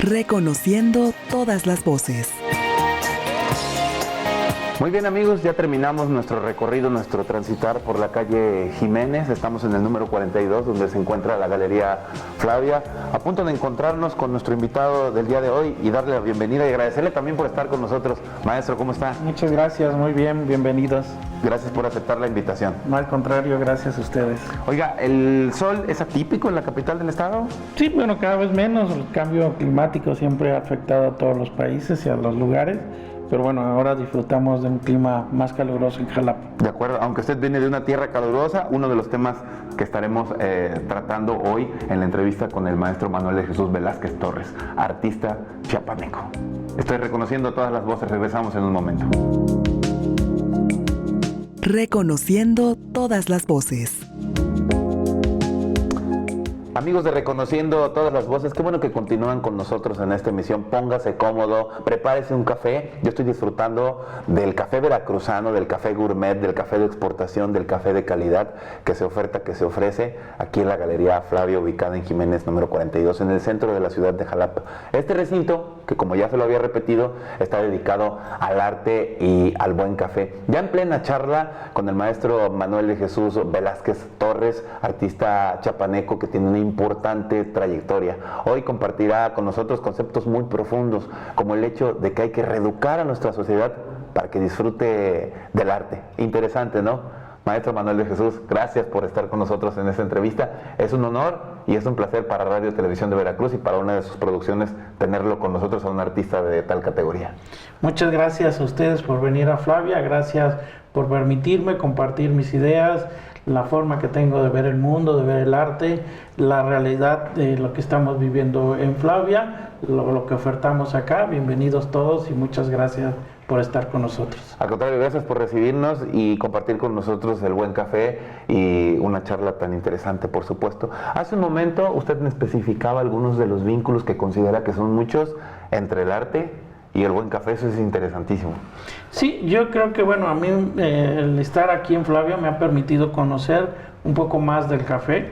Reconociendo todas las voces. Muy bien, amigos, ya terminamos nuestro recorrido, nuestro transitar por la calle Jiménez. Estamos en el número 42, donde se encuentra la Galería Flavia, a punto de encontrarnos con nuestro invitado del día de hoy y darle la bienvenida y agradecerle también por estar con nosotros. Maestro, ¿cómo está? Muchas gracias, muy bien, bienvenidos. Gracias por aceptar la invitación. No, al contrario, gracias a ustedes. Oiga, ¿el sol es atípico en la capital del estado? Sí, bueno, cada vez menos. El cambio climático siempre ha afectado a todos los países y a los lugares. Pero bueno, ahora disfrutamos de un clima más caluroso en Jalapa. De acuerdo, aunque usted viene de una tierra calurosa, uno de los temas que estaremos tratando hoy en la entrevista con el maestro Manuel de Jesús Velázquez Torres, artista chiapaneco. Estoy reconociendo todas las voces, regresamos en un momento. Reconociendo todas las voces. Amigos de Reconociendo Todas las Voces, qué bueno que continúan con nosotros en esta emisión. Póngase cómodo, prepárese un café. Yo estoy disfrutando del café veracruzano, del café gourmet, del café de exportación, del café de calidad que se oferta, que se ofrece aquí en la Galería Flavia, ubicada en Jiménez número 42, en el centro de la ciudad de Jalapa. Este recinto, que como ya se lo había repetido, está dedicado al arte y al buen café. Ya en plena charla con el maestro Manuel de Jesús Velázquez Torres, artista chapaneco que tiene una importante trayectoria. Hoy compartirá con nosotros conceptos muy profundos, como el hecho de que hay que reeducar a nuestra sociedad para que disfrute del arte. Interesante, ¿no? Maestro Manuel de Jesús, gracias por estar con nosotros en esta entrevista. Es un honor y es un placer para Radio Televisión de Veracruz y para una de sus producciones tenerlo con nosotros a un artista de tal categoría. Muchas gracias a ustedes por venir a Flavia, gracias por permitirme compartir mis ideas, la forma que tengo de ver el mundo, de ver el arte, la realidad de lo que estamos viviendo en Flavia, lo que ofertamos acá. Bienvenidos todos y muchas gracias por estar con nosotros. Al contrario, gracias por recibirnos y compartir con nosotros el buen café y una charla tan interesante, por supuesto. Hace un momento usted me especificaba algunos de los vínculos que considera que son muchos entre el arte y el buen café. Eso es interesantísimo. Sí, yo creo que bueno, a mí el estar aquí en Flavia me ha permitido conocer un poco más del café,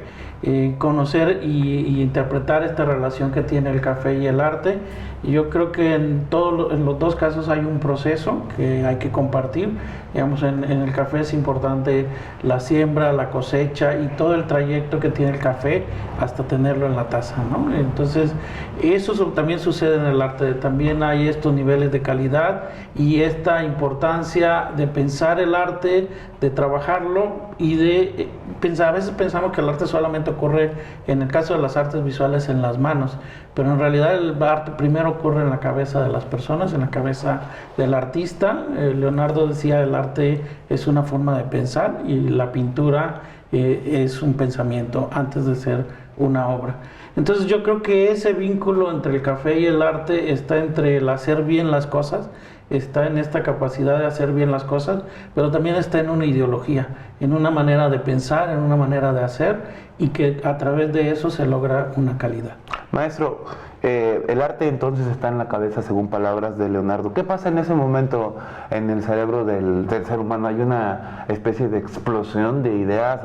conocer y interpretar esta relación que tiene el café y el arte. Y yo creo que en los dos casos hay un proceso que hay que compartir. Digamos, en el café es importante la siembra, la cosecha y todo el trayecto que tiene el café hasta tenerlo en la taza, ¿no? Entonces, eso también sucede en el arte. También hay estos niveles de calidad y esta importancia de pensar el arte, de trabajarlo y de pensar. A veces pensamos que el arte solamente ocurre, en el caso de las artes visuales, en las manos, pero en realidad el arte primero ocurre en la cabeza de las personas, en la cabeza del artista. Leonardo decía, el arte es una forma de pensar y la pintura es un pensamiento antes de ser una obra. Entonces yo creo que ese vínculo entre el café y el arte está entre el hacer bien las cosas, está en esta capacidad de hacer bien las cosas, pero también está en una ideología, en una manera de pensar, en una manera de hacer, y que a través de eso se logra una calidad. Maestro, el arte entonces está en la cabeza, según palabras de Leonardo. ¿Qué pasa en ese momento en el cerebro del ser humano? ¿Hay una especie de explosión de ideas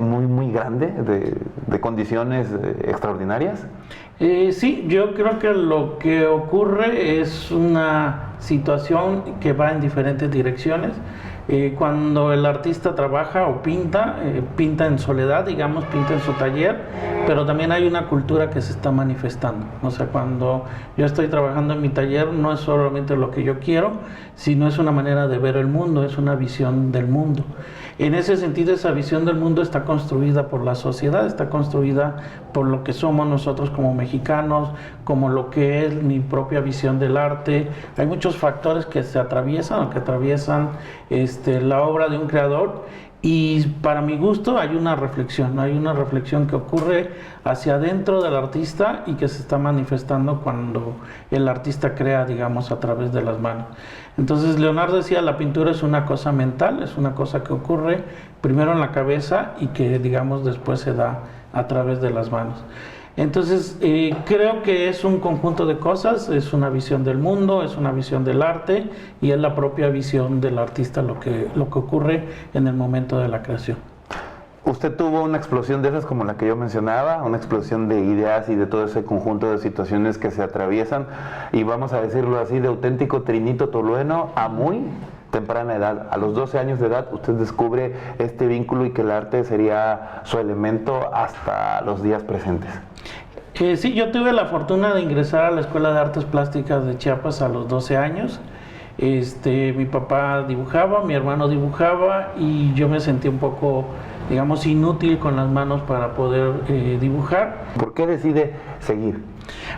muy grande, de condiciones extraordinarias? Sí, yo creo que lo que ocurre es una situación que va en diferentes direcciones. Cuando el artista trabaja o pinta, pinta en soledad, digamos, pinta en su taller, pero también hay una cultura que se está manifestando. O sea, cuando yo estoy trabajando en mi taller, no es solamente lo que yo quiero, sino es una manera de ver el mundo, es una visión del mundo. En ese sentido, esa visión del mundo está construida por la sociedad, está construida por lo que somos nosotros como mexicanos, como lo que es mi propia visión del arte. Hay muchos factores que se atraviesan o que atraviesan la obra de un creador, y para mi gusto hay una reflexión que ocurre hacia adentro del artista y que se está manifestando cuando el artista crea, digamos, a través de las manos. Entonces Leonardo decía, la pintura es una cosa mental, es una cosa que ocurre primero en la cabeza y que, digamos, después se da a través de las manos. Entonces, creo que es un conjunto de cosas, es una visión del mundo, es una visión del arte y es la propia visión del artista lo que ocurre en el momento de la creación. Usted tuvo una explosión de esas como la que yo mencionaba, una explosión de ideas y de todo ese conjunto de situaciones que se atraviesan y vamos a decirlo así, de auténtico trinito tolueno a muy temprana edad. A los 12 años de edad usted descubre este vínculo y que el arte sería su elemento hasta los días presentes. Sí, yo tuve la fortuna de ingresar a la Escuela de Artes Plásticas de Chiapas a los 12 años. Mi papá dibujaba, mi hermano dibujaba y yo me sentí un poco, digamos, inútil con las manos para poder dibujar. ¿Por qué decide seguir?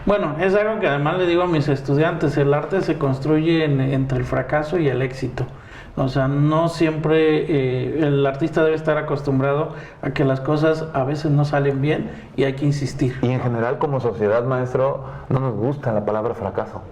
Bueno, es algo que además le digo a mis estudiantes, el arte se construye entre el fracaso y el éxito. O sea, no siempre el artista debe estar acostumbrado a que las cosas a veces no salen bien y hay que insistir. Y en general como sociedad, maestro, no nos gusta la palabra fracaso.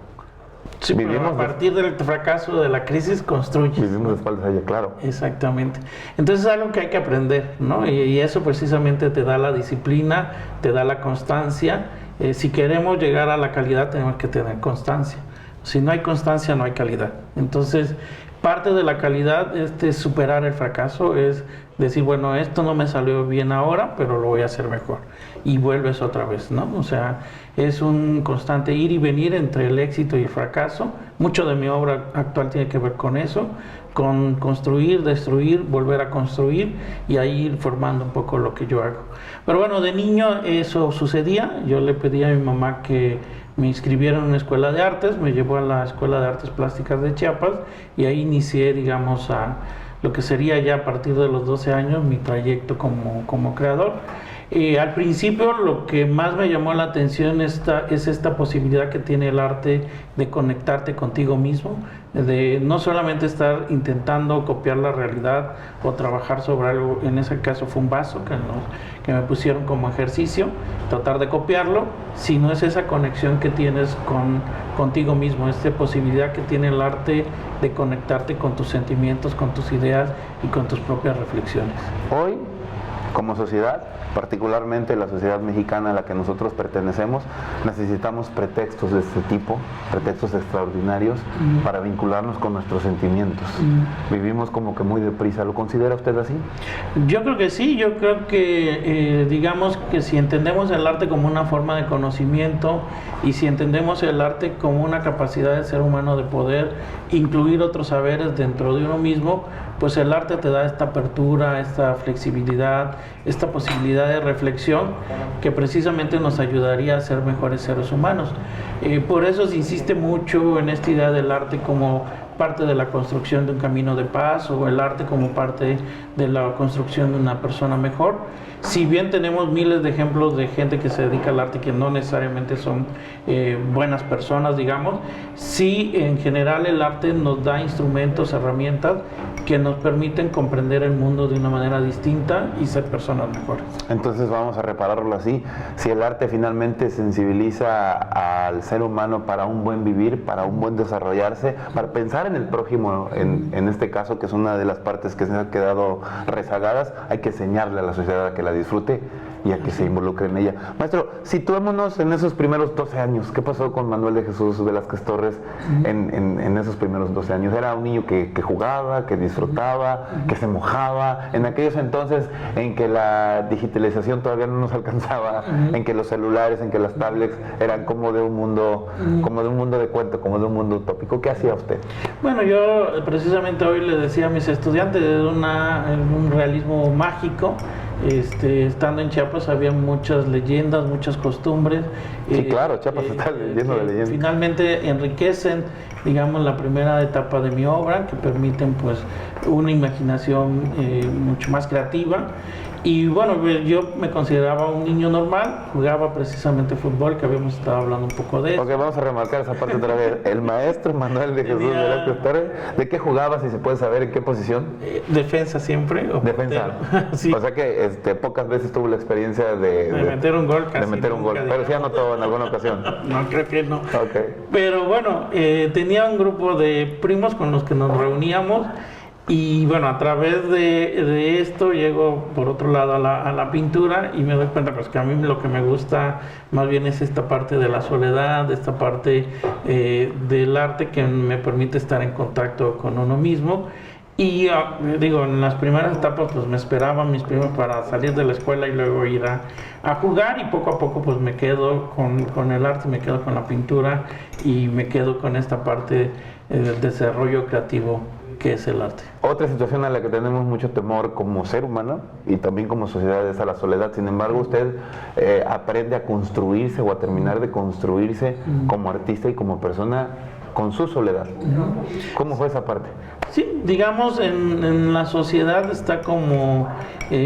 Sí, pero a partir del fracaso, de la crisis, construyes. Vivimos de espaldas a ella, claro. Exactamente. Entonces es algo que hay que aprender, ¿no? Y eso precisamente te da la disciplina, te da la constancia. Si queremos llegar a la calidad, tenemos que tener constancia. Si no hay constancia, no hay calidad. Entonces, parte de la calidad es superar el fracaso, es decir, bueno, esto no me salió bien ahora, pero lo voy a hacer mejor. Y vuelves otra vez, ¿no? O sea, es un constante ir y venir entre el éxito y el fracaso. Mucho de mi obra actual tiene que ver con eso, con construir, destruir, volver a construir y ahí ir formando un poco lo que yo hago. Pero bueno, de niño eso sucedía. Yo le pedí a mi mamá que me inscribiera en una escuela de artes, me llevó a la Escuela de Artes Plásticas de Chiapas y ahí inicié, digamos, a lo que sería ya a partir de los 12 años mi trayecto como creador. Al principio lo que más me llamó la atención es esta posibilidad que tiene el arte de conectarte contigo mismo, de no solamente estar intentando copiar la realidad o trabajar sobre algo, en ese caso fue un vaso que me pusieron como ejercicio, tratar de copiarlo, sino es esa conexión que tienes contigo mismo, esta posibilidad que tiene el arte de conectarte con tus sentimientos, con tus ideas y con tus propias reflexiones. Hoy, como sociedad, particularmente la sociedad mexicana a la que nosotros pertenecemos, necesitamos pretextos de este tipo, pretextos extraordinarios para vincularnos con nuestros sentimientos. Vivimos como que muy deprisa. ¿Lo considera usted así? Yo creo que sí, yo creo que digamos que si entendemos el arte como una forma de conocimiento y si entendemos el arte como una capacidad del ser humano de poder incluir otros saberes dentro de uno mismo, pues el arte te da esta apertura, esta flexibilidad, esta posibilidad de reflexión que precisamente nos ayudaría a ser mejores seres humanos. Por eso se insiste mucho en esta idea del arte como parte de la construcción de un camino de paz o el arte como parte de la construcción de una persona mejor. Si bien tenemos miles de ejemplos de gente que se dedica al arte que no necesariamente son buenas personas, digamos, sí en general el arte nos da instrumentos, herramientas que nos permiten comprender el mundo de una manera distinta y ser personas mejores. Entonces vamos a repararlo así. Si el arte finalmente sensibiliza al ser humano para un buen vivir, para un buen desarrollarse, para pensar en el prójimo, en este caso, que es una de las partes que se han quedado rezagadas, hay que enseñarle a la sociedad a que la disfrute y a que se involucre en ella. Maestro, situémonos en esos primeros 12 años. ¿Qué pasó con Manuel de Jesús Velázquez Torres en esos primeros 12 años? Era un niño que jugaba, que disfrutaba, que se mojaba. En aquellos entonces en que la digitalización todavía no nos alcanzaba, en que los celulares, en que las tablets eran como de un mundo, de cuento, como de un mundo utópico. ¿Qué hacía usted? Bueno, yo precisamente hoy le decía a mis estudiantes, era un realismo mágico. Estando en Chiapas había muchas leyendas, muchas costumbres. Sí, claro, Chiapas está lleno de leyendas. Finalmente enriquecen, digamos, la primera etapa de mi obra, que permiten pues una imaginación mucho más creativa. Y bueno, yo me consideraba un niño normal, jugaba precisamente fútbol, que habíamos estado hablando un poco de eso. Ok, vamos a remarcar esa parte otra vez. El maestro Manuel de Jesús Velázquez Torres, ¿de qué jugaba, si se puede saber, en qué posición? Defensa siempre. Defensa. Sí. O sea que pocas veces tuvo la experiencia de meter un gol casi. De meter un gol, pero sí anotó en alguna ocasión. No, creo que no. Okay. Pero bueno, tenía un grupo de primos con los que nos reuníamos. Y bueno, a través de esto llego por otro lado a la pintura y me doy cuenta pues que a mí lo que me gusta más bien es esta parte de la soledad, esta parte del arte que me permite estar en contacto con uno mismo. Y digo, en las primeras etapas pues me esperaban mis primos para salir de la escuela y luego ir a jugar, y poco a poco pues me quedo con el arte, me quedo con la pintura y me quedo con esta parte del desarrollo creativo que es el arte. Otra situación a la que tenemos mucho temor como ser humano y también como sociedad es a la soledad. Sin embargo, usted aprende a construirse o a terminar de construirse como artista y como persona con su soledad. ¿Cómo fue esa parte? Sí, digamos, en la sociedad está como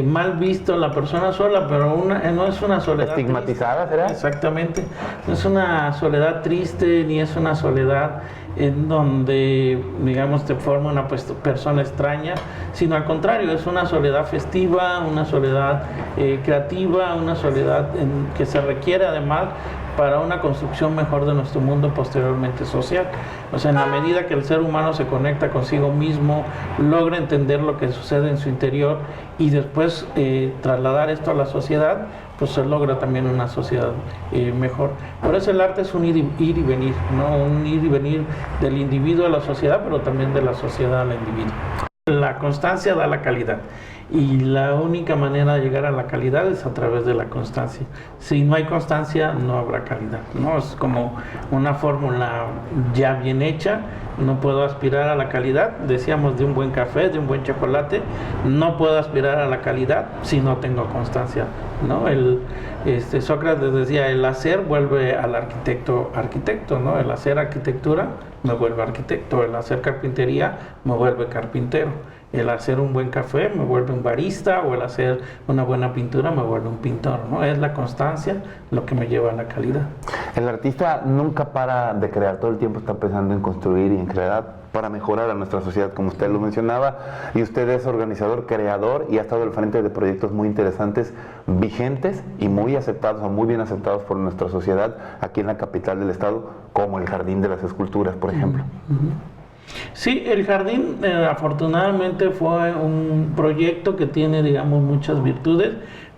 mal visto la persona sola, pero no es una soledad ¿estigmatizada triste. será? Exactamente, no es una soledad triste, ni es una soledad en donde, digamos, te forma una persona extraña, sino al contrario, es una soledad festiva, una soledad creativa, una soledad que se requiere además para una construcción mejor de nuestro mundo posteriormente social. O sea, en la medida que el ser humano se conecta consigo mismo, logra entender lo que sucede en su interior y después trasladar esto a la sociedad, pues se logra también una sociedad mejor. Por eso el arte es un ir y venir, ¿no? Un ir y venir del individuo a la sociedad, pero también de la sociedad al individuo. La constancia da la calidad, y la única manera de llegar a la calidad es a través de la constancia. Si no hay constancia, no habrá calidad, ¿no? Es como una fórmula ya bien hecha. No puedo aspirar a la calidad, decíamos, de un buen café, de un buen chocolate. No puedo aspirar a la calidad si no tengo constancia, ¿no? Sócrates decía, el hacer vuelve al arquitecto, ¿no? El hacer arquitectura me vuelve arquitecto, el hacer carpintería me vuelve carpintero, el hacer un buen café me vuelve un barista, o el hacer una buena pintura me vuelve un pintor, ¿no? Es la constancia lo que me lleva a la calidad. El artista nunca para de crear, todo el tiempo está pensando en construir y en crear para mejorar a nuestra sociedad, como usted lo mencionaba, y usted es organizador, creador y ha estado al frente de proyectos muy interesantes, vigentes y muy aceptados o muy bien aceptados por nuestra sociedad aquí en la capital del estado, como el Jardín de las Esculturas, por ejemplo. Sí, el jardín afortunadamente fue un proyecto que tiene, digamos, muchas virtudes.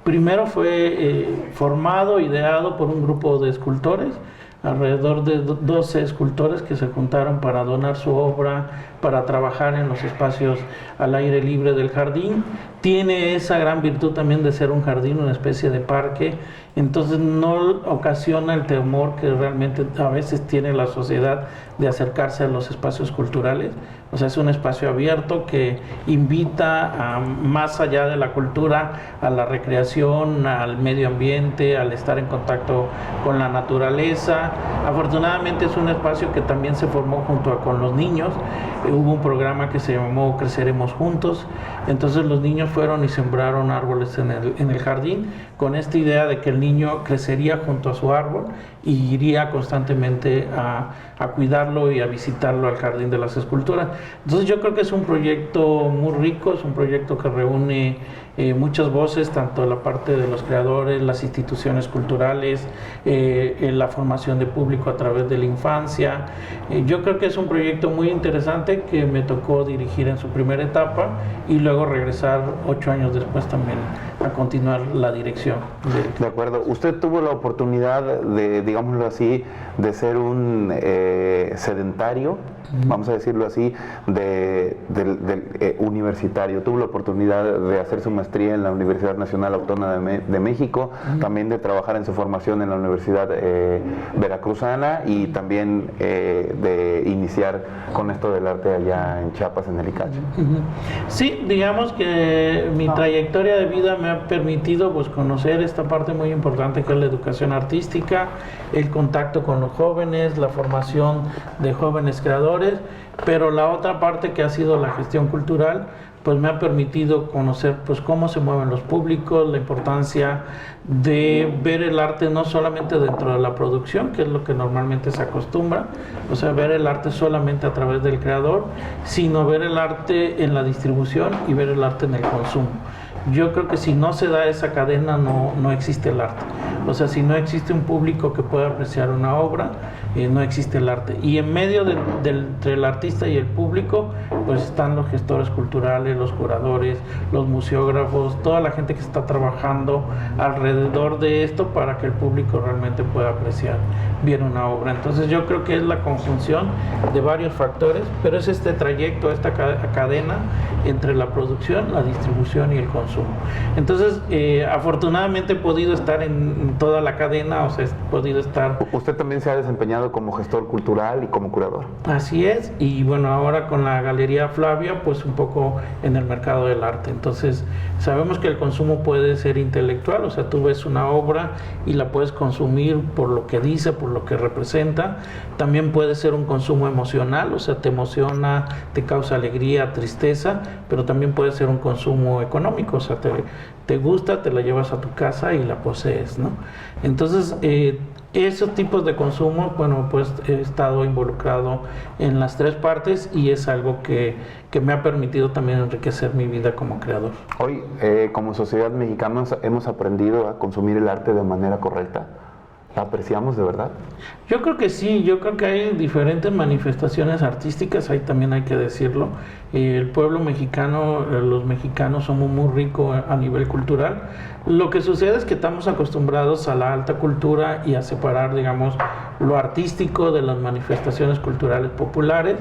Primero fue formado, ideado por un grupo de escultores, alrededor de 12 escultores que se juntaron para donar su obra, para trabajar en los espacios al aire libre del jardín. Tiene esa gran virtud también de ser un jardín, una especie de parque, entonces no ocasiona el temor que realmente a veces tiene la sociedad de acercarse a los espacios culturales. O sea, es un espacio abierto que invita a, más allá de la cultura, a la recreación, al medio ambiente, al estar en contacto con la naturaleza. Afortunadamente es un espacio que también se formó junto con los niños. Hubo un programa que se llamó Creceremos Juntos, entonces los niños fueron y sembraron árboles en el jardín, con esta idea de que el niño crecería junto a su árbol y iría constantemente a cuidarlo y a visitarlo al Jardín de las Esculturas. Entonces yo creo que es un proyecto muy rico, es un proyecto que reúne muchas voces, tanto la parte de los creadores, las instituciones culturales, la formación de público a través de la infancia. Yo creo que es un proyecto muy interesante que me tocó dirigir en su primera etapa y luego regresar 8 años después también a continuar la dirección. De acuerdo. Usted tuvo la oportunidad de, digámoslo así, de ser un sedentario, vamos a decirlo así, universitario. Tuvo la oportunidad de hacer su maestría en la Universidad Nacional Autónoma de México, también de trabajar en su formación en la Universidad Veracruzana y también de iniciar con esto del arte allá en Chiapas, en el Icache. Sí, digamos que mi trayectoria de vida me ha permitido pues conocer esta parte muy importante que es la educación artística, el contacto con los jóvenes, la formación de jóvenes creadores, pero la otra parte que ha sido la gestión cultural pues me ha permitido conocer pues cómo se mueven los públicos, la importancia de ver el arte no solamente dentro de la producción, que es lo que normalmente se acostumbra, o sea, ver el arte solamente a través del creador, sino ver el arte en la distribución y ver el arte en el consumo. Yo creo que si no se da esa cadena, no existe el arte. O sea, si no existe un público que pueda apreciar una obra, no existe el arte. Y en medio entre el artista y el público, pues están los gestores culturales, los curadores, los museógrafos, toda la gente que está trabajando alrededor de esto para que el público realmente pueda apreciar bien una obra. Entonces yo creo que es la conjunción de varios factores, pero es este trayecto, esta cadena entre la producción, la distribución y el consumo. Entonces, afortunadamente he podido estar en toda la cadena, o sea, he podido estar... Usted también se ha desempeñado como gestor cultural y como curador. Así es, y bueno, ahora con la Galería Flavia, pues un poco en el mercado del arte. Entonces, sabemos que el consumo puede ser intelectual, o sea, tú ves una obra y la puedes consumir por lo que dice, por lo que representa. También puede ser un consumo emocional, o sea, te emociona, te causa alegría, tristeza, pero también puede ser un consumo económico, o sea, te gusta, te la llevas a tu casa y la posees, ¿no? Entonces, esos tipos de consumo, bueno, pues he estado involucrado en las tres partes y es algo que me ha permitido también enriquecer mi vida como creador. Hoy, como sociedad mexicana, hemos aprendido a consumir el arte de manera correcta. ¿La apreciamos de verdad? Yo creo que sí, yo creo que hay diferentes manifestaciones artísticas, ahí también hay que decirlo. El pueblo mexicano, los mexicanos somos muy ricos a nivel cultural. Lo que sucede es que estamos acostumbrados a la alta cultura y a separar, digamos, lo artístico de las manifestaciones culturales populares.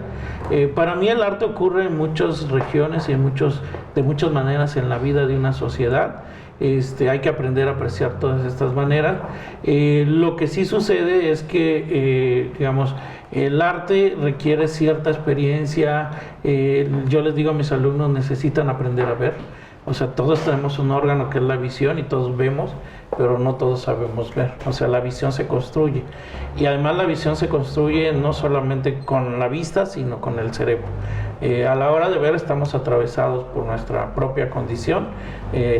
Para mí el arte ocurre en muchas regiones y de muchas maneras en la vida de una sociedad. Hay que aprender a apreciar todas estas maneras. Lo que sí sucede es que, digamos, el arte requiere cierta experiencia. Yo les digo a mis alumnos, necesitan aprender a ver. O sea, todos tenemos un órgano que es la visión y todos vemos, pero no todos sabemos ver. O sea, la visión se construye. Y además la visión se construye no solamente con la vista, sino con el cerebro. A la hora de ver estamos atravesados por nuestra propia condición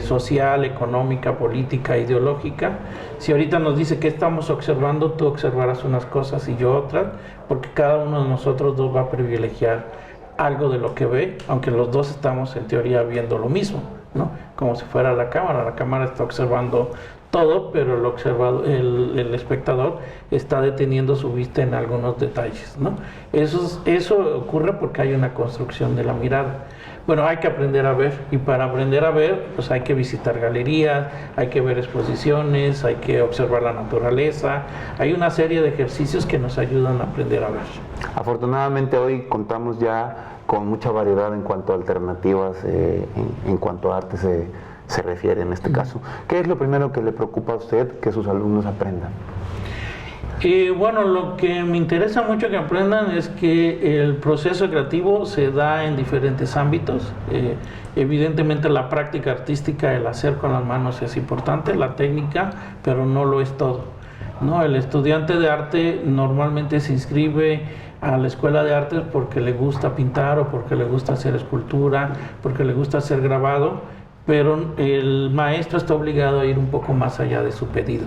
social, económica, política, ideológica. Si ahorita nos dice que estamos observando, tú observarás unas cosas y yo otras, porque cada uno de nosotros dos va a privilegiar algo de lo que ve, aunque los dos estamos en teoría viendo lo mismo, ¿no? Como si fuera la cámara está observando todo, pero el espectador está deteniendo su vista en algunos detalles, ¿no? Eso ocurre porque hay una construcción de la mirada. Bueno, hay que aprender a ver, y para aprender a ver, pues hay que visitar galerías, hay que ver exposiciones, hay que observar la naturaleza. Hay una serie de ejercicios que nos ayudan a aprender a ver. Afortunadamente hoy contamos ya con mucha variedad en cuanto a alternativas, en cuanto a arte se refiere en este caso. ¿Qué es lo primero que le preocupa a usted que sus alumnos aprendan? Bueno, lo que me interesa mucho que aprendan es que el proceso creativo se da en diferentes ámbitos. Evidentemente la práctica artística, el hacer con las manos es importante, la técnica, pero no lo es todo, ¿no? El estudiante de arte normalmente se inscribe a la escuela de artes porque le gusta pintar o porque le gusta hacer escultura, porque le gusta hacer grabado, pero el maestro está obligado a ir un poco más allá de su pedido.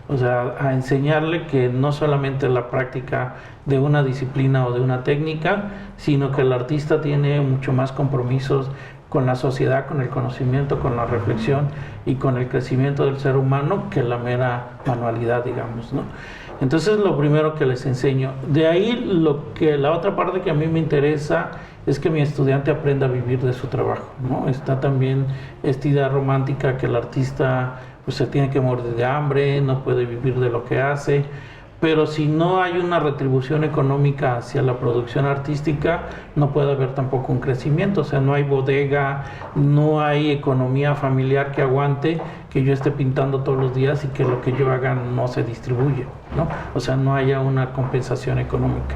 O sea, a enseñarle que no solamente la práctica de una disciplina o de una técnica, sino que el artista tiene mucho más compromisos con la sociedad, con el conocimiento, con la reflexión y con el crecimiento del ser humano que la mera manualidad, digamos, ¿no? Entonces, lo primero que les enseño. De ahí, la otra parte que a mí me interesa es que mi estudiante aprenda a vivir de su trabajo, ¿no? Está también esta idea romántica que el artista pues se tiene que morir de hambre, no puede vivir de lo que hace, pero si no hay una retribución económica hacia la producción artística, no puede haber tampoco un crecimiento. O sea, no hay bodega, no hay economía familiar que aguante que yo esté pintando todos los días y que lo que yo haga no se distribuye, ¿no? O sea, no haya una compensación económica.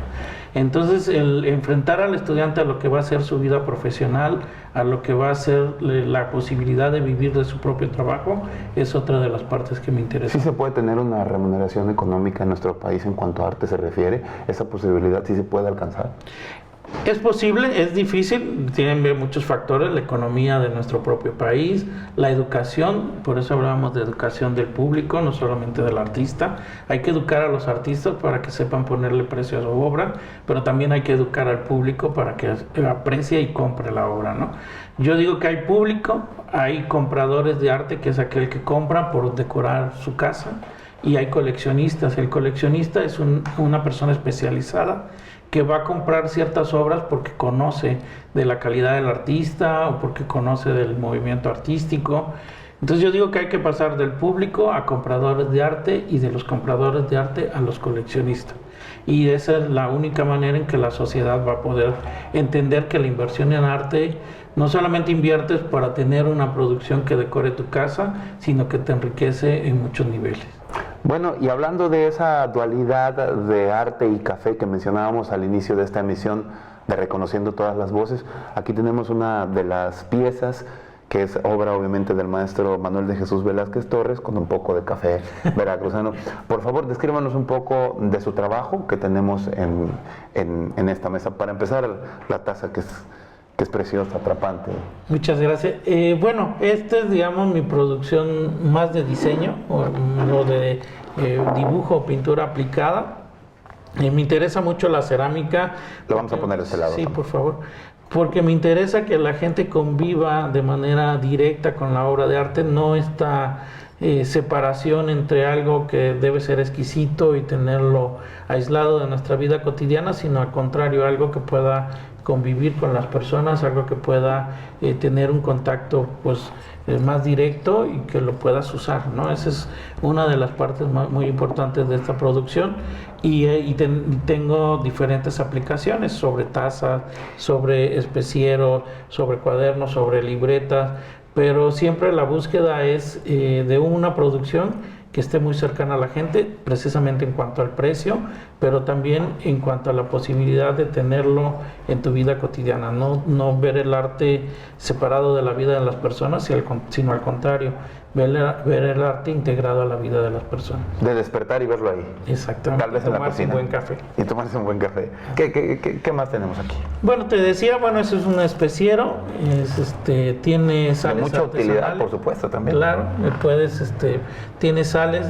Entonces, el enfrentar al estudiante a lo que va a ser su vida profesional, a lo que va a ser la posibilidad de vivir de su propio trabajo, es otra de las partes que me interesa. ¿Sí se puede tener una remuneración económica en nuestro país en cuanto a arte se refiere? ¿Esa posibilidad sí se puede alcanzar? Es posible, es difícil, tienen muchos factores, la economía de nuestro propio país, la educación, por eso hablábamos de educación del público, no solamente del artista. Hay que educar a los artistas para que sepan ponerle precio a su obra, pero también hay que educar al público para que aprecie y compre la obra, ¿no? Yo digo que hay público, hay compradores de arte, que es aquel que compra por decorar su casa, y hay coleccionistas. El coleccionista es una persona especializada que va a comprar ciertas obras porque conoce de la calidad del artista o porque conoce del movimiento artístico. Entonces yo digo que hay que pasar del público a compradores de arte y de los compradores de arte a los coleccionistas. Y esa es la única manera en que la sociedad va a poder entender que la inversión en arte no solamente inviertes para tener una producción que decore tu casa, sino que te enriquece en muchos niveles. Bueno, y hablando de esa dualidad de arte y café que mencionábamos al inicio de esta emisión de Reconociendo Todas las Voces, aquí tenemos una de las piezas que es obra obviamente del maestro Manuel de Jesús Velázquez Torres, con un poco de café veracruzano. Por favor, descríbanos un poco de su trabajo que tenemos en esta mesa. Para empezar, la taza que es preciosa, atrapante. Muchas gracias. Bueno, esta es, digamos, mi producción más de diseño o de dibujo o pintura aplicada. Me interesa mucho la cerámica. Lo vamos a poner de este lado. Sí, por favor. Porque me interesa que la gente conviva de manera directa con la obra de arte, no esta separación entre algo que debe ser exquisito y tenerlo aislado de nuestra vida cotidiana, sino al contrario, algo que pueda convivir con las personas, algo que pueda tener un contacto pues más directo y que lo puedas usar, ¿no? Esa es una de las partes muy importantes de esta producción y tengo diferentes aplicaciones sobre tazas, sobre especiero, sobre cuadernos, sobre libretas, pero siempre la búsqueda es de una producción que esté muy cercana a la gente, precisamente en cuanto al precio, pero también en cuanto a la posibilidad de tenerlo en tu vida cotidiana, no ver el arte separado de la vida de las personas, sino al contrario, ver el arte integrado a la vida de las personas. De despertar y verlo ahí. Exactamente. Tal vez en la cocina. Un buen café. Y tomarse un buen café. ¿Qué más tenemos aquí? Bueno, te decía, eso es un especiero, tiene sales de mucha utilidad, artesanales. por supuesto, también. Claro, tiene sales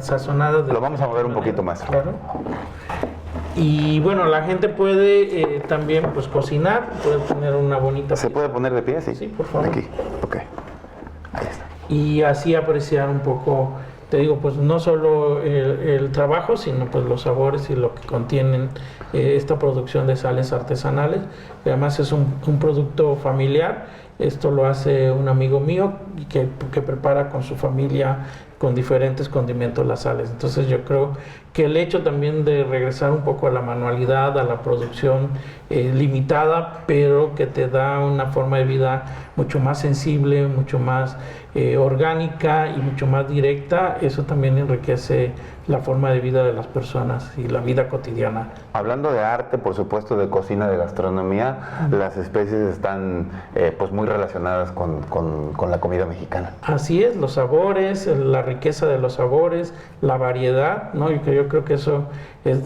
sazonadas. Lo vamos a mover un poquito más. Claro. Y bueno, la gente puede también pues cocinar, puede tener una bonita... ¿Se puede poner de pie? Sí. Sí, por favor. Aquí, ok. Ahí está. Y así apreciar un poco, te digo, pues no solo el trabajo, sino pues los sabores y lo que contienen esta producción de sales artesanales. Y además es un producto familiar. Esto lo hace un amigo mío que prepara con su familia con diferentes condimentos las sales. Entonces yo creo que el hecho también de regresar un poco a la manualidad, a la producción limitada, pero que te da una forma de vida mucho más sensible, mucho más orgánica y mucho más directa, eso también enriquece la forma de vida de las personas y la vida cotidiana. Hablando de arte, por supuesto, de cocina, de gastronomía, las especies están pues muy relacionadas con la comida mexicana. Así es, los sabores, la riqueza de los sabores, la variedad, ¿no? Y que yo creo que eso,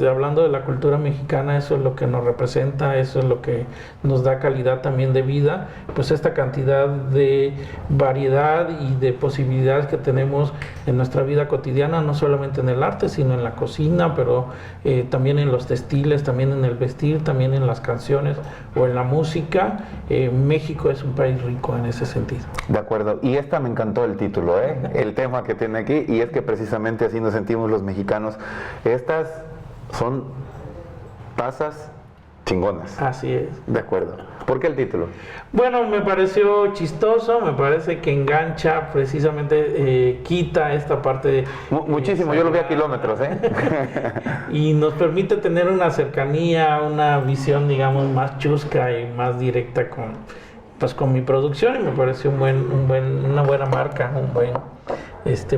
hablando de la cultura mexicana, eso es lo que nos representa, eso es lo que nos da calidad también de vida, pues esta cantidad de variedad y de posibilidades que tenemos en nuestra vida cotidiana, no solamente en el arte, sino en la cocina, pero también en los textiles, también en el vestir, también en las canciones o en la música. México es un país rico en ese sentido. De acuerdo, y esta me encantó el título, el tema que tiene aquí, y es que precisamente así nos sentimos los mexicanos. Estas son tazas chingonas. Así es. De acuerdo. ¿Por qué el título? Bueno, me pareció chistoso, me parece que engancha, precisamente quita esta parte de... Muchísimo, yo lo vi a kilómetros, Y nos permite tener una cercanía, una visión, digamos, más chusca y más directa con mi producción, y me pareció una buena marca,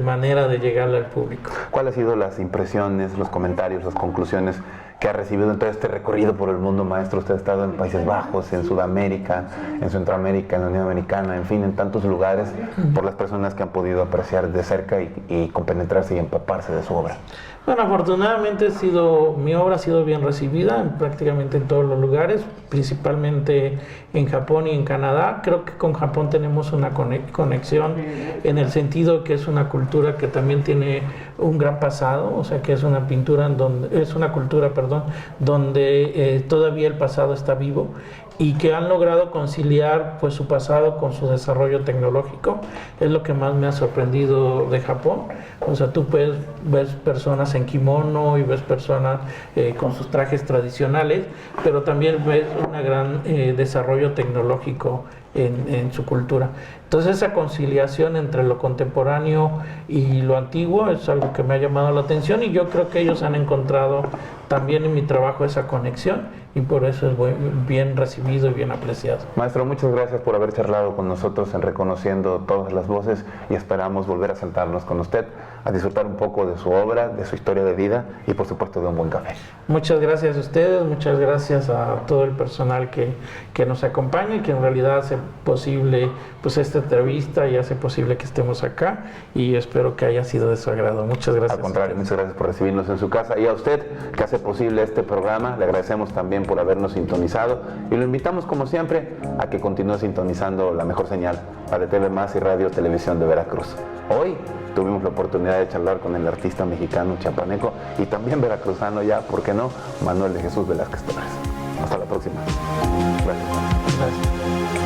manera de llegarle al público. ¿Cuáles han sido las impresiones, los comentarios, las conclusiones que ha recibido en todo este recorrido por el mundo, maestro? Usted ha estado en Países Bajos, en Sudamérica, en Centroamérica, en la Unión Americana, en fin, en tantos lugares, por las personas que han podido apreciar de cerca y compenetrarse y empaparse de su obra. Bueno, afortunadamente mi obra ha sido bien recibida prácticamente en todos los lugares, principalmente en Japón y en Canadá. Creo que con Japón tenemos una conexión en el sentido que es una cultura que también tiene un gran pasado, o sea que es una pintura es una cultura, perdón, donde todavía el pasado está vivo y que han logrado conciliar pues su pasado con su desarrollo tecnológico. Es lo que más me ha sorprendido de Japón. O sea, tú ves personas en kimono y ves personas con sus trajes tradicionales, pero también ves un gran desarrollo tecnológico en su cultura. Entonces esa conciliación entre lo contemporáneo y lo antiguo es algo que me ha llamado la atención y yo creo que ellos han encontrado también en mi trabajo esa conexión y por eso es bien recibido y bien apreciado. Maestro, muchas gracias por haber charlado con nosotros en Reconociendo Todas las Voces y esperamos volver a sentarnos con usted a disfrutar un poco de su obra, de su historia de vida y por supuesto de un buen café. Muchas gracias a ustedes, muchas gracias a todo el personal que nos acompaña y que en realidad hace posible pues esta entrevista y hace posible que estemos acá y espero que haya sido de su agrado. Muchas gracias. Al contrario, muchas gracias por recibirnos en su casa y a usted que hace posible este programa, le agradecemos también por habernos sintonizado y lo invitamos como siempre a que continúe sintonizando la mejor señal para TV Más y Radio Televisión de Veracruz. Hoy tuvimos la oportunidad de charlar con el artista mexicano chiapaneco y también veracruzano ya, ¿por qué no? Manuel de Jesús Velázquez Torres. Hasta la próxima. Gracias. Gracias.